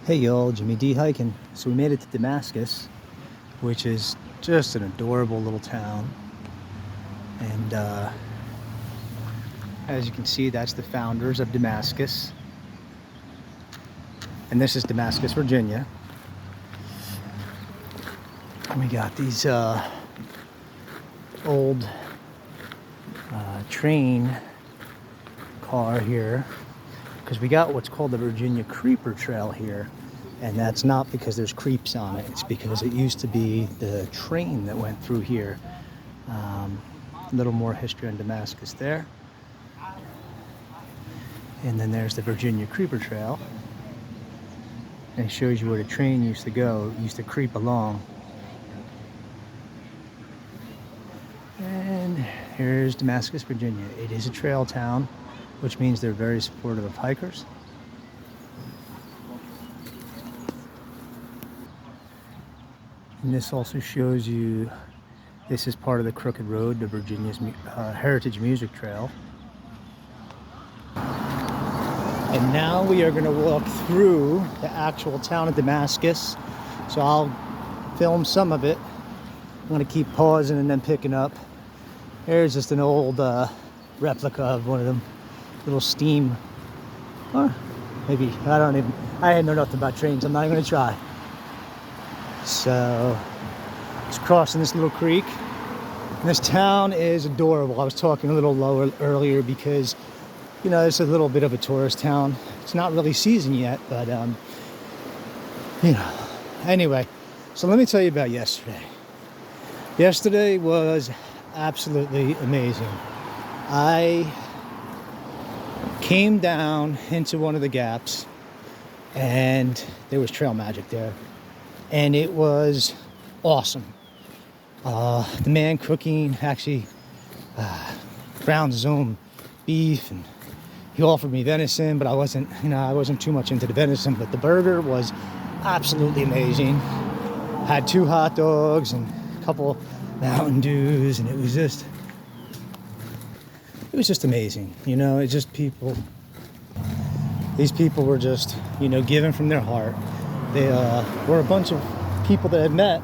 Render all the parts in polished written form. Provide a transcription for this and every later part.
Hey y'all, Jimmy D hiking. So we made it to Damascus, which is just an adorable little town. And as you can see, that's the founders of Damascus. And this is Damascus, Virginia. And we got these old train car here, because we got what's called the Virginia Creeper Trail here. And that's not because there's creeps on it. It's because it used to be the train that went through here. A little more history on Damascus there. And then there's the Virginia Creeper Trail. And it shows you where the train used to go. It used to creep along. And here's Damascus, Virginia. It is a trail town, which means they're very supportive of hikers. And this also shows you, this is part of the Crooked Road, the Virginia's Heritage Music Trail. And now we are going to walk through the actual town of Damascus. So I'll film some of it. I'm going to keep pausing and then picking up. There's just an old replica of one of them little steam, or maybe, I had know nothing about trains. I'm not even going to try. So, just crossing this little creek. And this town is adorable. I was talking a little lower earlier because, you know, it's a little bit of a tourist town. It's not really season yet, but, you know. Anyway, so let me tell you about yesterday. Yesterday was absolutely amazing. I came down into one of the gaps, and there was trail magic there. And it was awesome. The man cooking actually ground his own beef, and he offered me venison, but I wasn't too much into the venison. But the burger was absolutely amazing. Had 2 hot dogs and a couple Mountain Dews, and it was just amazing. You know, it's just these people were just, you know, giving from their heart. They were a bunch of people that had met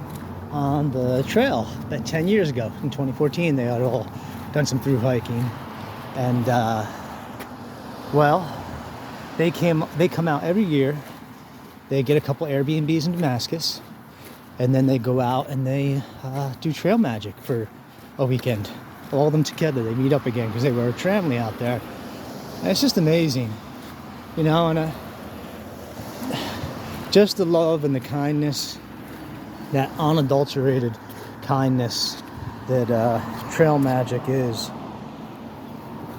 on the trail that 10 years ago. In 2014, they had all done some through hiking. And, well, they come out every year. They get a couple Airbnbs in Damascus. And then they go out and they do trail magic for a weekend. All of them together, they meet up again because they were a Tramily out there. And it's just amazing, you know, and just the love and the kindness, that unadulterated kindness that trail magic is.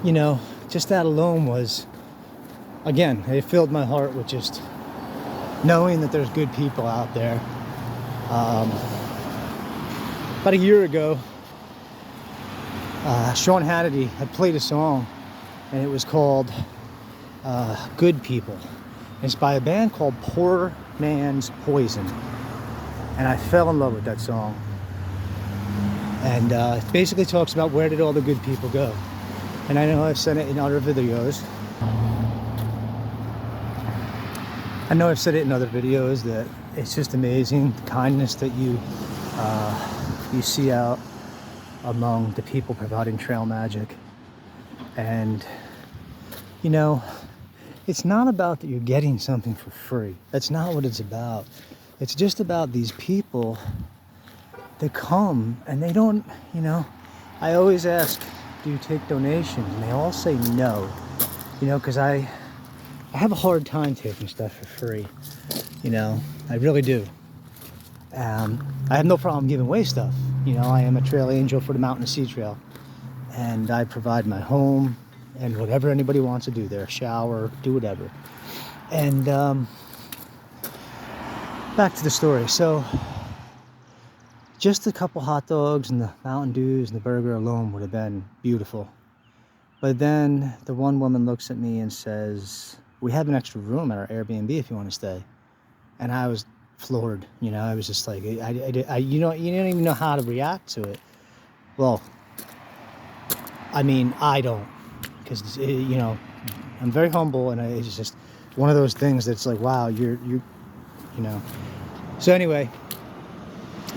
You know, just that alone was, again, it filled my heart with just knowing that there's good people out there. About a year ago, Sean Hannity had played a song, and it was called Good People. It's by a band called Poor Man's Poison. And I fell in love with that song. And it basically talks about where did all the good people go. And I know I've said it in other videos. That it's just amazing, the kindness that you see out among the people providing trail magic. And, you know, it's not about that you're getting something for free. That's not what it's about. It's just about these people that come and they don't, you know, I always ask, do you take donations? And they all say no, you know, because I have a hard time taking stuff for free, you know, I really do. I have no problem giving away stuff. You know, I am a trail angel for the Mountain and Sea Trail, and I provide my home and whatever anybody wants to do there, shower, do whatever. And back to the story. So just a couple hot dogs and the Mountain Dews and the burger alone would have been beautiful. But then the one woman looks at me and says, we have an extra room at our Airbnb if you want to stay. And I was floored, you know, I was just like, you know, you don't even know how to react to it. Well, I mean, I don't, because, you know, I'm very humble, and it's just one of those things that's like, wow, you know. So anyway,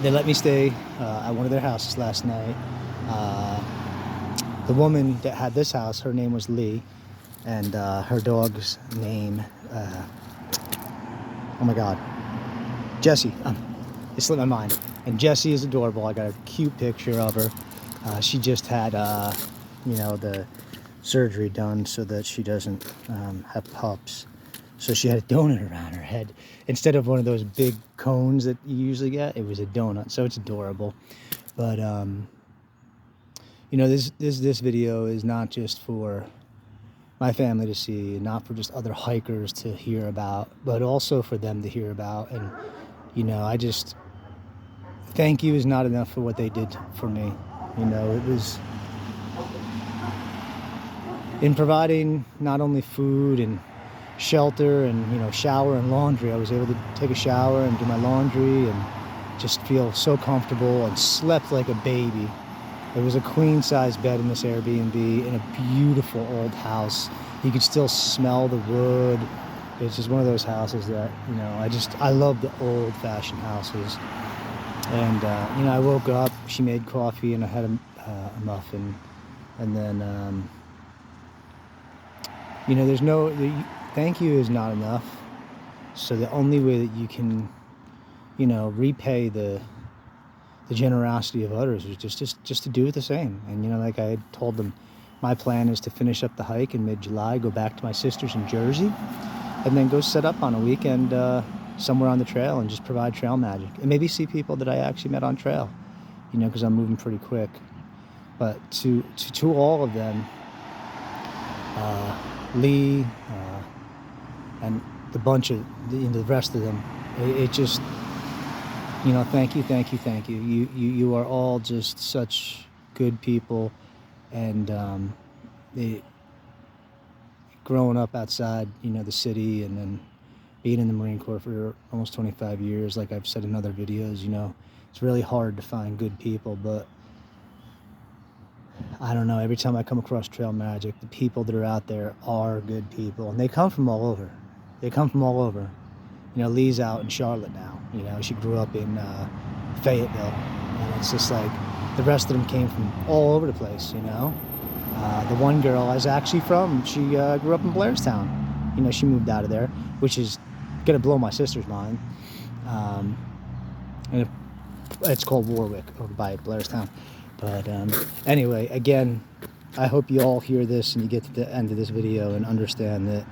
they let me stay at one of their houses last night. The woman that had this house, her name was Leigh, and her dog's name, oh my God, Jessie. It slipped my mind. And Jessie is adorable. I got a cute picture of her. She just had, you know, the surgery done so that she doesn't have pups. So she had a donut around her head. Instead of one of those big cones that you usually get, it was a donut. So it's adorable. But, you know, this video is not just for my family to see, not for just other hikers to hear about, but also for them to hear about. And, you know, I just, thank you is not enough for what they did for me. You know, it was in providing not only food and shelter and, you know, shower and laundry. I was able to take a shower and do my laundry and just feel so comfortable and slept like a baby. There was a queen size bed in this Airbnb in a beautiful old house. You could still smell the wood. It's just one of those houses that, you know, I love the old fashioned houses. And, you know, I woke up, she made coffee and I had a muffin. And then, you know, thank you is not enough. So the only way that you can, you know, repay the generosity of others is just to do it the same. And, you know, like I had told them, my plan is to finish up the hike in mid-July, go back to my sister's in Jersey, and then go set up on a weekend somewhere on the trail and just provide trail magic. And maybe see people that I actually met on trail, you know, because I'm moving pretty quick. But to all of them, Leigh, and the bunch of the rest of them, it just, you know, thank you. You are all just such good people, and growing up outside, you know, the city, and then being in the Marine Corps for almost 25 years, like I've said in other videos, you know, it's really hard to find good people, but I don't know, every time I come across trail magic, the people that are out there are good people, and they come from all over. You know, Leigh's out in Charlotte now. You know, she grew up in Fayetteville, and it's just like the rest of them came from all over the place, you know. The one girl I was actually from, she grew up in Blairstown. You know, she moved out of there, which is gonna blow my sister's mind. And it's called Warwick, over by Blairstown. But anyway, again, I hope you all hear this and you get to the end of this video and understand that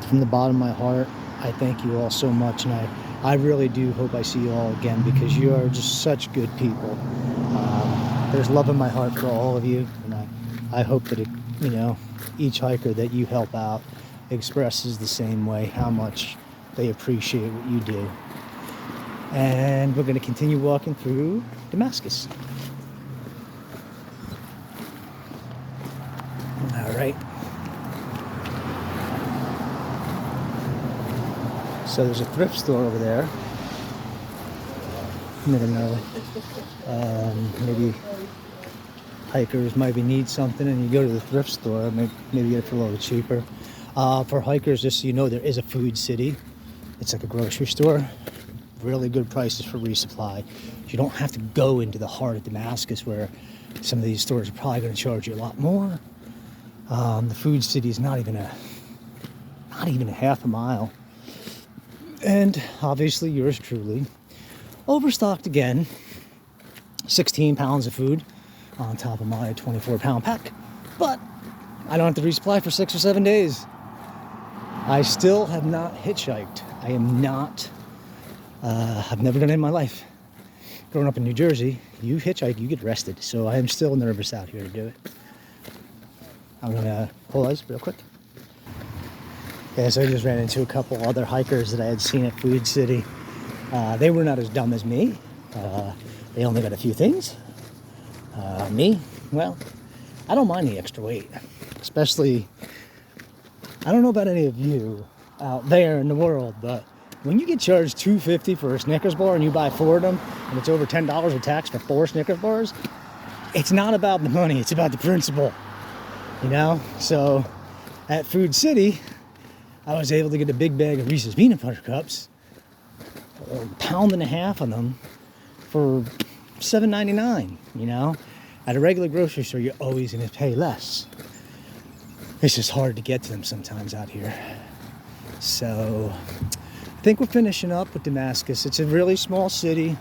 from the bottom of my heart, I thank you all so much, and I really do hope I see you all again, because you are just such good people. There's love in my heart for all of you, and I hope that it, you know, each hiker that you help out expresses the same way how much they appreciate what you do. And we're going to continue walking through Damascus. All right. So there's a thrift store over there. You never know. Maybe hikers maybe need something, and you go to the thrift store, maybe get it for a little cheaper. For hikers, just so you know, there is a food city. It's like a grocery store. Really good prices for resupply. You don't have to go into the heart of Damascus, where some of these stores are probably going to charge you a lot more. The food city is not even a half a mile. And obviously yours truly, overstocked again. 16 pounds of food on top of my 24-pound pack. But I don't have to resupply for 6 or 7 days. I still have not hitchhiked. I am not, I've never done it in my life. Growing up in New Jersey, you hitchhike, you get arrested. So I am still nervous out here to do it. I'm gonna pause real quick. Yeah, so I just ran into a couple other hikers that I had seen at Food City. They were not as dumb as me. They only got a few things. Me, well, I don't mind the extra weight. Especially, I don't know about any of you out there in the world, but when you get charged $2.50 for a Snickers bar and you buy 4 of them, and it's over $10 with tax for 4 Snickers bars, it's not about the money, it's about the principle. You know? So, at Food City, I was able to get a big bag of Reese's Peanut Butter Cups a pound and a half of them for $7.99, you know? At a regular grocery store, you're always going to pay less. It's just hard to get to them sometimes out here. So I think we're finishing up with Damascus. It's a really small city.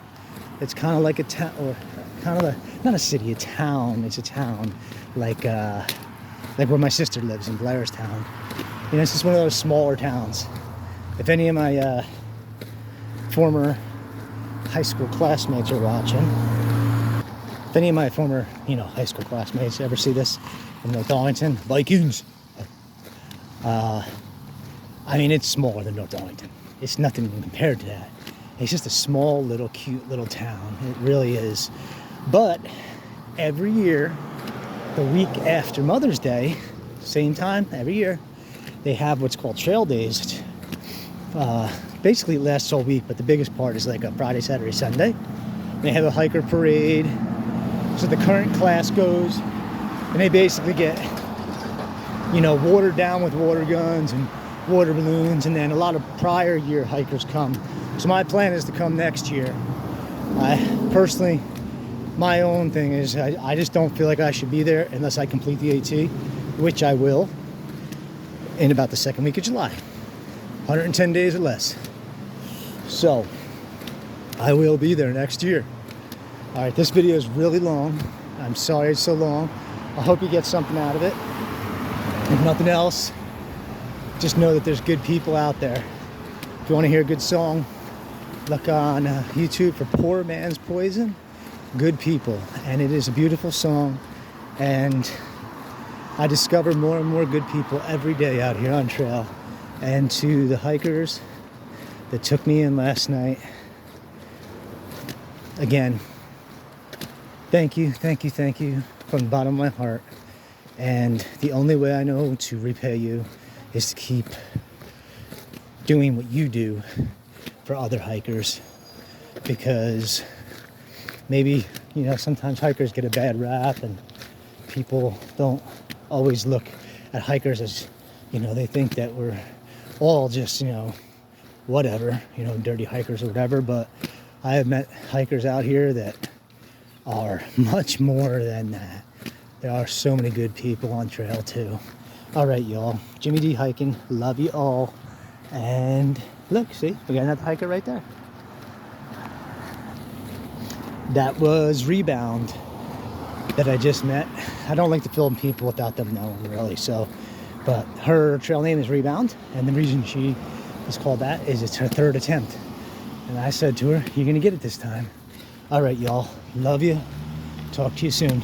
It's kind of like a town, or kind of not a city, a town. It's a town like where my sister lives in Blairstown. You know, it's just one of those smaller towns. If any of my former high school classmates are watching, if any of my former, you know, high school classmates ever see this in North Arlington, Vikings, I mean, it's smaller than North Arlington. It's nothing compared to that. It's just a small, little, cute little town. It really is. But every year, the week after Mother's Day, same time every year, they have what's called Trail Days. Basically, it lasts all week, but the biggest part is like a Friday, Saturday, Sunday. They have a hiker parade. So the current class goes, and they basically get, you know, watered down with water guns and water balloons, and then a lot of prior year hikers come. So my plan is to come next year. I personally, my own thing is I just don't feel like I should be there unless I complete the AT, which I will in about the second week of July. 110 days or less. So I will be there next year. All right, this video is really long. I'm sorry it's so long. I hope you get something out of it. If nothing else, just know that there's good people out there. If you want to hear a good song, look on YouTube for Poor Man's Poison. Good people. And it is a beautiful song. And I discover more and more good people every day out here on trail. And to the hikers that took me in last night, again, thank you from the bottom of my heart. And the only way I know to repay you is to keep doing what you do for other hikers, because maybe, you know, sometimes hikers get a bad rap and people don't always look at hikers as, you know, they think that we're all just, you know, whatever, you know, dirty hikers or whatever. But I have met hikers out here that are much more than that. There are so many good people on trail too. All right, y'all. Jimmy D hiking. Love you all. And look, see, we got another hiker right there. That was Rebound that I just met. I don't like to film people without them knowing, really. So, but her trail name is Rebound, and the reason she is called that is it's her third attempt. And I said to her, "You're gonna get it this time." All right, y'all. Love you. Talk to you soon.